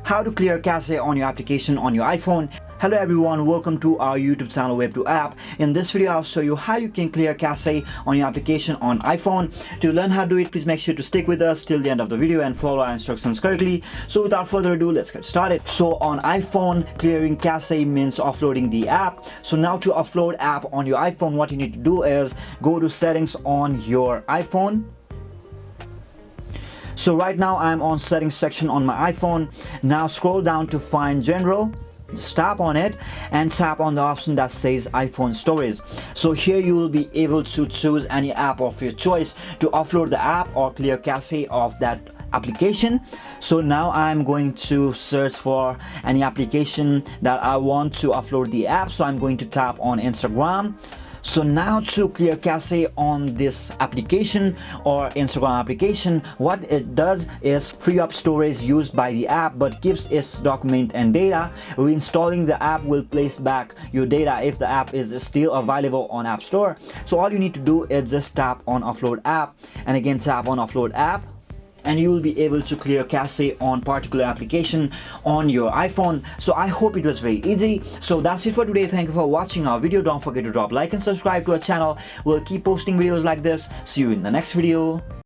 how to clear cache on your application on your iPhone. Hello everyone, welcome to our YouTube channel Web2 App. In this video I'll show you how you can clear cache on your application on iPhone. To learn how to do it, please make sure to stick with us till the end of the video and follow our instructions correctly. So without further ado, let's get started. So on iPhone, clearing cache means offloading the app. So now to upload app on your iPhone, what you need to do is go to settings on your iPhone. So right now I'm on settings section on my iPhone. Now scroll down to find General. Just tap on it and tap on the option that says iPhone storage. So here you will be able to choose any app of your choice to offload the app or clear cache of that application. So now I'm going to search for any application that I want to upload the app. So I'm going to tap on Instagram. So now to clear cache on this application or Instagram application, what it does is free up storage used by the app but keeps its document and data. Reinstalling the app will place back your data if the app is still available on App Store. So all you need to do is just tap on Offload App and again tap on Offload App, and you will be able to clear cache on particular application on your iPhone. So I hope it was very easy. So that's it for today. Thank you for watching our video. Don't forget to drop like and subscribe to our channel. We'll keep posting videos like this. See you in the next video.